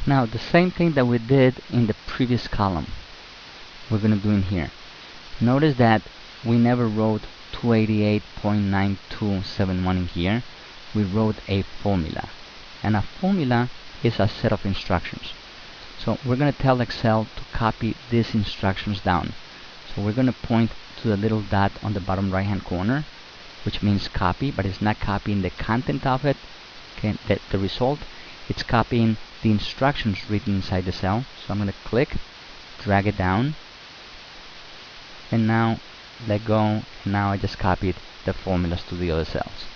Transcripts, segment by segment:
Now the same thing that we did in the previous column, we're going to do in here. Notice that we never wrote 288.9271 in here. We wrote a formula, and a formula is a set of instructions. So we're going to tell Excel to copy these instructions down. So we're going to point to the little dot on the bottom right hand corner, which means copy, but it's not copying the content of it, okay, the result. It's copying the instructions written inside the cell. So I'm going to click, drag it down, and now let go, and now I just copied the formulas to the other cells.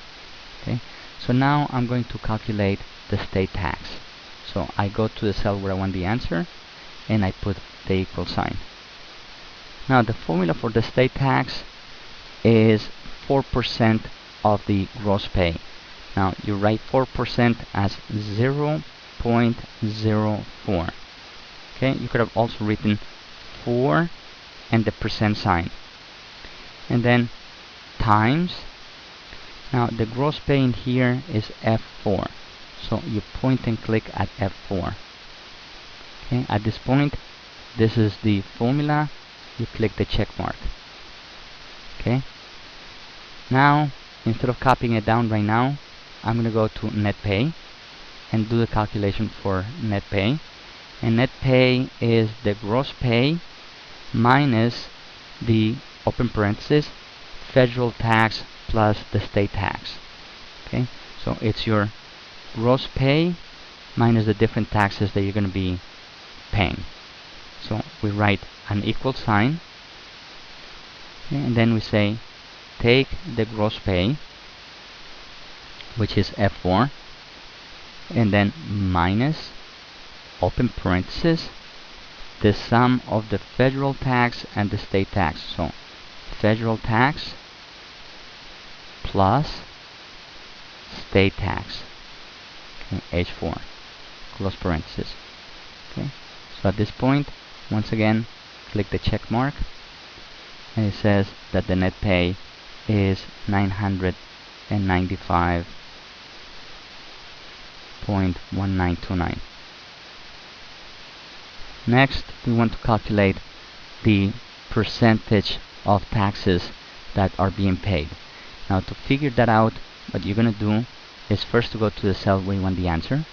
Okay, so now I'm going to calculate the state tax. So I go to the cell where I want the answer, and I put the equal sign. Now the formula for the state tax is 4% of the gross pay. Now you write 4% as 0.04. Okay, you could have also written 4 and the percent sign, and then times. Now the gross pay in here is F4, so you point and click at F4. Okay, at this point, this is the formula. You click the check mark. Okay, now instead of copying it down right now, I'm going to go to net pay and do the calculation for net pay. And net pay is the gross pay minus the open parenthesis federal tax plus the state tax. Okay, so it's your gross pay minus the different taxes that you're going to be paying. So we write an equal sign, okay, and then we say take the gross pay, which is F4, and then minus open parenthesis the sum of the federal tax and the state tax. So federal tax plus state tax, okay, H4, close parenthesis. Okay, so at this point, once again, click the check mark, and it says that the net pay is 995.1929. Next, we want to calculate the percentage of taxes that are being paid. Now to figure that out, what you're going to do is first to go to the cell where you want the answer,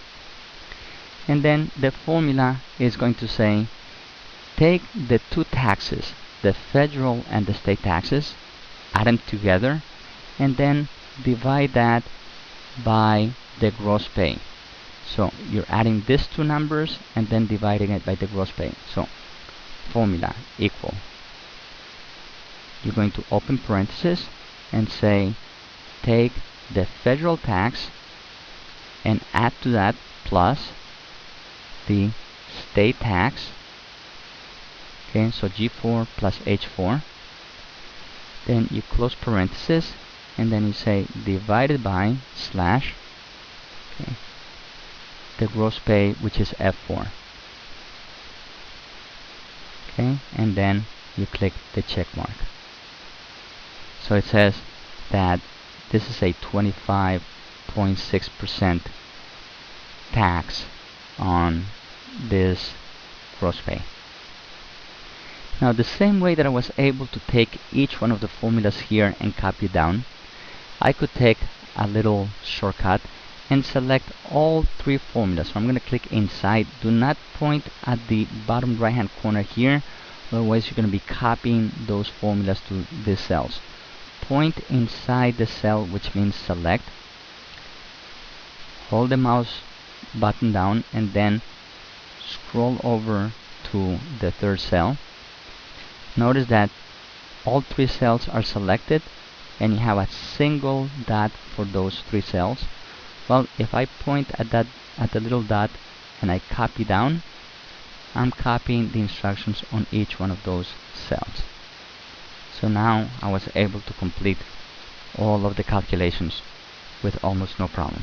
and then the formula is going to say take the two taxes, the federal and the state taxes, add them together, and then divide that by the gross pay. So you're adding these two numbers and then dividing it by the gross pay. So formula equal, you're going to open parenthesis and say take the federal tax and add to that plus the state tax. Okay, so G4 plus H4. Then you close parenthesis and then you say divided by slash, okay, the gross pay, which is F4. Okay, and then you click the check mark. So it says that this is a 25.6% tax on this gross pay. Now the same way that I was able to take each one of the formulas here and copy down, I could take a little shortcut and select all three formulas. So I'm going to click inside. Do not point at the bottom right hand corner here, otherwise you're going to be copying those formulas to these cells. Point inside the cell, which means select. Hold the mouse button down and then scroll over to the third cell. Notice that all three cells are selected and you have a single dot for those three cells. Well, if I point at the little dot and I copy down, I'm copying the instructions on each one of those cells. So now I was able to complete all of the calculations with almost no problem.